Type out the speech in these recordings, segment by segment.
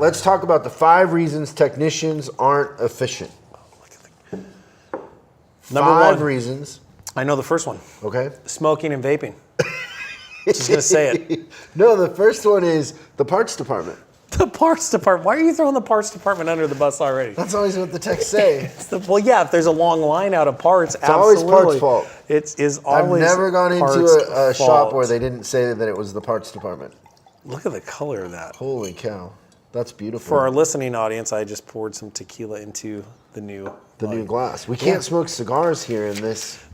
let's talk about the 5 reasons technicians aren't efficient. Number 5 1. reasons. I know the first one. Okay. Smoking and vaping. Just going to say it. No, the first one is the parts department. The parts department. Why are you throwing the parts department under the bus already? That's always what the techs say. Well, yeah, if there's a long line out of parts, it's always parts fault. It is always. I've never gone into a shop where they didn't say that it was the parts department. Look at the color of that. Holy cow. That's beautiful. For our listening audience, I just poured some tequila into the new glass. We can't smoke cigars here in this.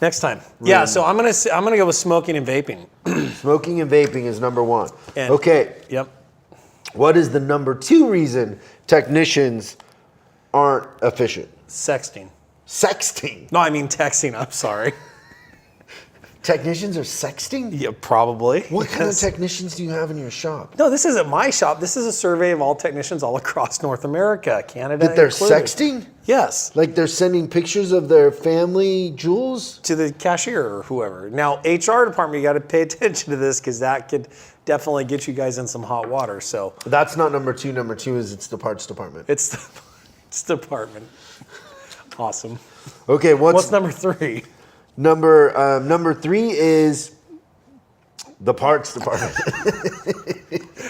Next time. Yeah, so I'm gonna go with smoking and vaping. Smoking and vaping is number 1. And, okay. Yep. What is the number 2 reason technicians aren't efficient? Sexting. Sexting? No, I mean texting. I'm sorry. Technicians are sexting? Yeah, probably. What kind of technicians do you have in your shop? No, this isn't my shop. This is a survey of all technicians all across North America, Canada. That they're included. sexting? Yes. Like they're sending pictures of their family jewels? To the cashier or whoever. Now, HR department, you got to pay attention to this because that could definitely get you guys in some hot water. So that's not number 2. Number 2 is it's the parts department. It's the parts department. Awesome. Okay, what's number 3? Number 3 is the parts department.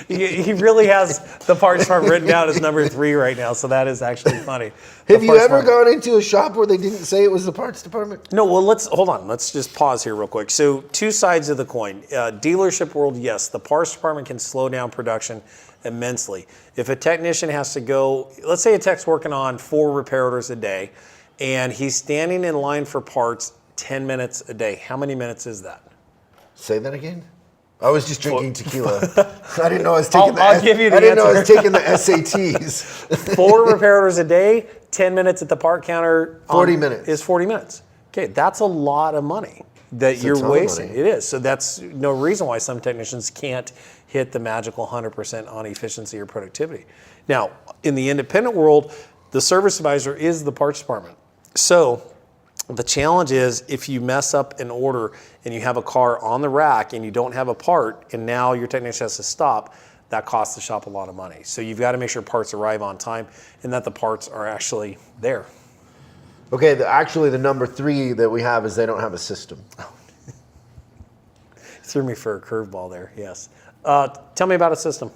He really has the parts department written down as number 3 right now, so that is actually funny. Have you ever gone into a shop where they didn't say it was the parts department? No, well, hold on. Let's just pause here real quick. So 2 sides of the coin. Dealership world, yes, the parts department can slow down production immensely. If a technician has to go, let's say a tech's working on 4 repair orders a day, and he's standing in line for parts 10 minutes a day. How many minutes is that? Say that again? I was just drinking tequila. I didn't know I was taking I'll give you the answer. I didn't know I was taking the SATs. 4 repair orders a day, 10 minutes at the part counter. 40 minutes. Is 40 minutes. Okay, that's a lot of money that you're wasting. It is. So that's no reason why some technicians can't hit the magical 100% on efficiency or productivity. Now, in the independent world, the service advisor is the parts department. So the challenge is if you mess up an order and you have a car on the rack and you don't have a part and now your technician has to stop, that costs the shop a lot of money. So you've got to make sure parts arrive on time and that the parts are actually there. Okay, actually the number 3 that we have is they don't have a system. Threw me for a curveball there, yes. Tell me about a system.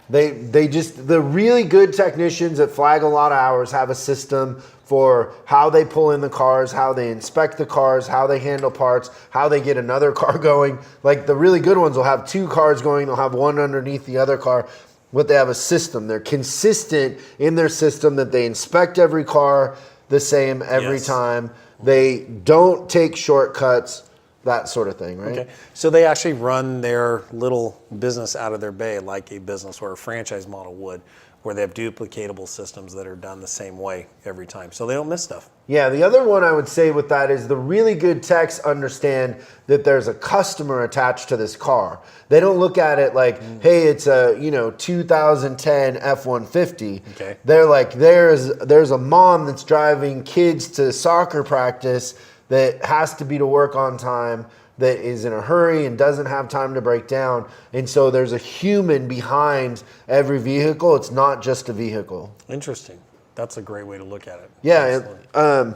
The really good technicians that flag a lot of hours have a system for how they pull in the cars, how they inspect the cars, how they handle parts, how they get another car going. Like the really good ones will have 2 cars going, they'll have one underneath the other car, but they have a system. They're consistent in their system that they inspect every car the same every time. They don't take shortcuts. That sort of thing, right? Okay. So they actually run their little business out of their bay like a business or a franchise model would, where they have duplicatable systems that are done the same way every time. So they don't miss stuff. Yeah, the other one I would say with that is the really good techs understand that there's a customer attached to this car. They don't look at it like, hey, it's a 2010 F-150. Okay. They're like, there's a mom that's driving kids to soccer practice that has to be to work on time, that is in a hurry and doesn't have time to break down. And so there's a human behind every vehicle. It's not just a vehicle. Interesting. That's a great way to look at it. Yeah,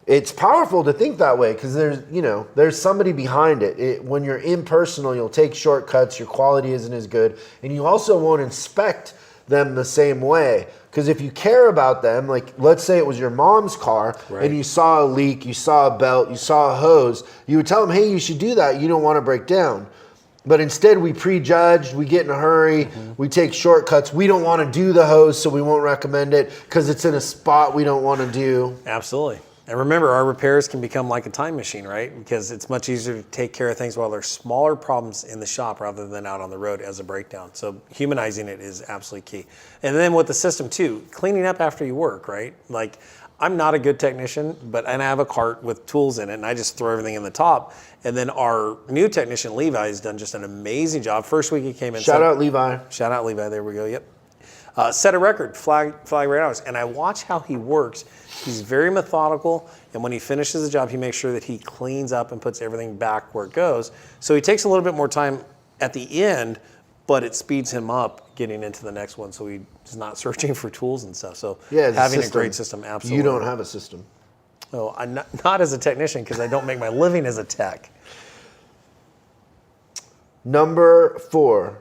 it's powerful to think that way because there's somebody behind it. When you're impersonal, you'll take shortcuts, your quality isn't as good, and you also won't inspect them the same way. Because if you care about them, like let's say it was your mom's car and you saw a leak, you saw a belt, you saw a hose, you would tell them, hey, you should do that. You don't want to break down. But instead we prejudge, we get in a hurry, we take shortcuts. We don't want to do the hose, so we won't recommend it because it's in a spot we don't want to do. Absolutely. And remember, our repairs can become like a time machine, right? Because it's much easier to take care of things while there's smaller problems in the shop rather than out on the road as a breakdown. So humanizing it is absolutely key. And then with the system too, cleaning up after you work, right? Like I'm not a good technician, and I have a cart with tools in it and I just throw everything in the top. And then our new technician, Levi, has done just an amazing job. First week he came in. Shout out Levi. Shout out Levi, there we go, yep. Set a record, flag rate hours. And I watch how he works. He's very methodical, and when he finishes the job, he makes sure that he cleans up and puts everything back where it goes. So he takes a little bit more time at the end, but it speeds him up getting into the next one, so he's not searching for tools and stuff. So yeah, having a great system, absolutely. You don't have a system. Oh, I'm not as a technician because I don't make my living as a tech. Number 4.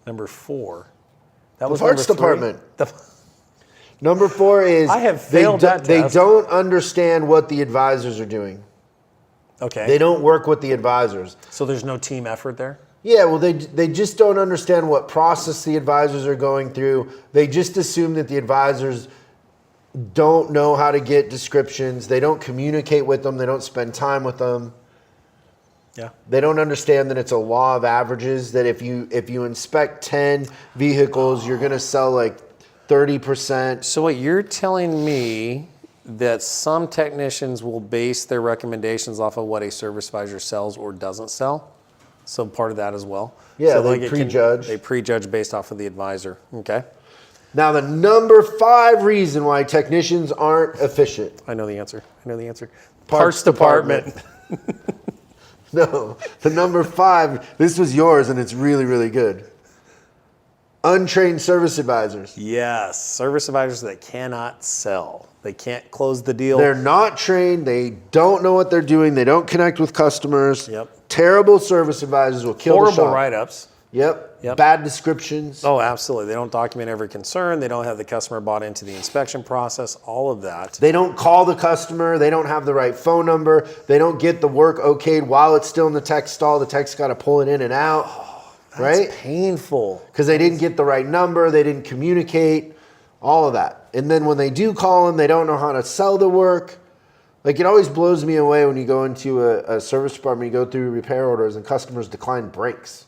Number 4. That The was parts number 3? department. Number 4 is I have failed that they test. don't understand what the advisors are doing. Okay. They don't work with the advisors. So there's no team effort there? Yeah, well, they just don't understand what process the advisors are going through. They just assume that the advisors don't know how to get descriptions. They don't communicate with them. They don't spend time with them. Yeah. They don't understand that it's a law of averages, that if you inspect 10 vehicles, you're going to sell like 30%. So what you're telling me that some technicians will base their recommendations off of what a service advisor sells or doesn't sell? So part of that as well? Yeah, so they prejudge. They prejudge based off of the advisor. Okay. Now, the number 5 reason why technicians aren't efficient. I know the answer. Parts department. No, the number 5, this was yours and it's really, really good. Untrained service advisors. Yes, service advisors that cannot sell. They can't close the deal. They're not trained. They don't know what they're doing. They don't connect with customers. Yep. Terrible service advisors will kill the shop. Horrible write-ups. Yep. Bad descriptions. Oh, absolutely. They don't document every concern. They don't have the customer bought into the inspection process, all of that. They don't call the customer. They don't have the right phone number. They don't get the work okayed while it's still in the tech stall. The tech's got to pull it in and out. That's right? painful. Because they didn't get the right number. They didn't communicate. All of that. And then when they do call them, they don't know how to sell the work. Like, it always blows me away when you go into a service department, you go through repair orders and customers decline brakes.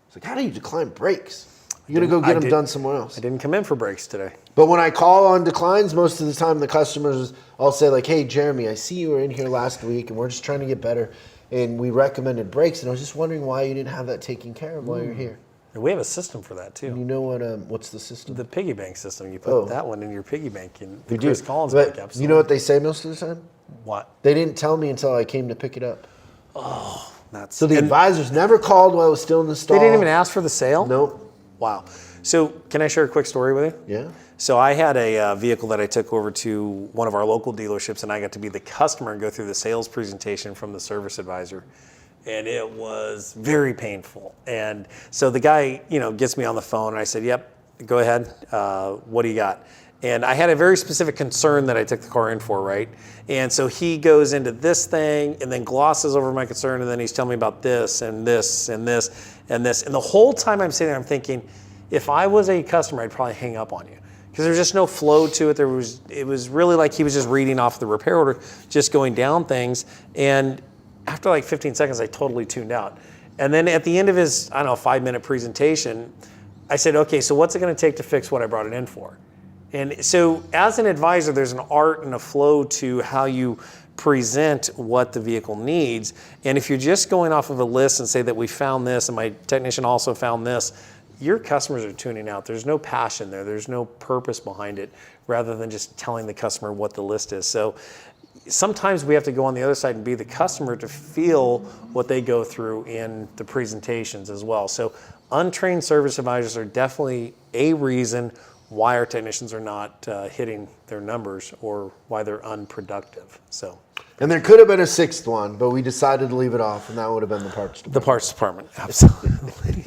It's like, how do you decline brakes? You're going to go get them done somewhere else. I didn't come in for brakes today. But when I call on declines, most of the time the customers, I'll say like, hey, Jeremy, I see you were in here last week and we're just trying to get better. And we recommended brakes. And I was just wondering why you didn't have that taken care of while you're here. And we have a system for that too. And you know what? What's the system? The piggy bank system. You put that one in your piggy bank in the We Chris do. Collins But bank episode. you know what they say most of the time? What? They didn't tell me until I came to pick it up. Oh, that's So the advisors never called while I was still in the stall. They didn't even ask for the sale? Nope. Wow. So can I share a quick story with you? Yeah. So I had a vehicle that I took over to one of our local dealerships, and I got to be the customer and go through the sales presentation from the service advisor. And it was very painful. And so the guy, gets me on the phone, and I said, yep, go ahead. What do you got? And I had a very specific concern that I took the car in for, right? And so he goes into this thing and then glosses over my concern, and then he's telling me about this and this and this and this. And the whole time I'm sitting there, I'm thinking, if I was a customer, I'd probably hang up on you. Because there's just no flow to it. It was really like he was just reading off the repair order, just going down things. And after like 15 seconds, I totally tuned out. And then at the end of his, 5-minute presentation, I said, okay, so what's it gonna take to fix what I brought it in for? And so as an advisor, there's an art and a flow to how you present what the vehicle needs. And if you're just going off of a list and say that we found this and my technician also found this, your customers are tuning out. There's no passion there. There's no purpose behind it, rather than just telling the customer what the list is. So sometimes we have to go on the other side and be the customer to feel what they go through in the presentations as well. So untrained service advisors are definitely a reason why our technicians are not hitting their numbers or why they're unproductive. So, and there could have been a 6th one, but we decided to leave it off, and that would have been the parts department. The parts department, absolutely.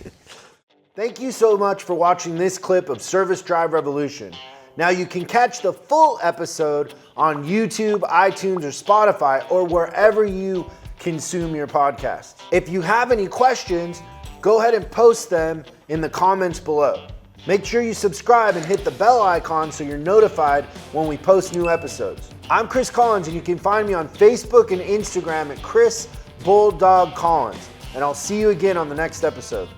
Thank you so much for watching this clip of Service Drive Revolution. Now you can catch the full episode on YouTube, iTunes, or Spotify, or wherever you consume your podcast. If you have any questions, go ahead and post them in the comments below. Make sure you subscribe and hit the bell icon so you're notified when we post new episodes. I'm Chris Collins, and you can find me on Facebook and Instagram at Chris Bulldog Collins. And I'll see you again on the next episode.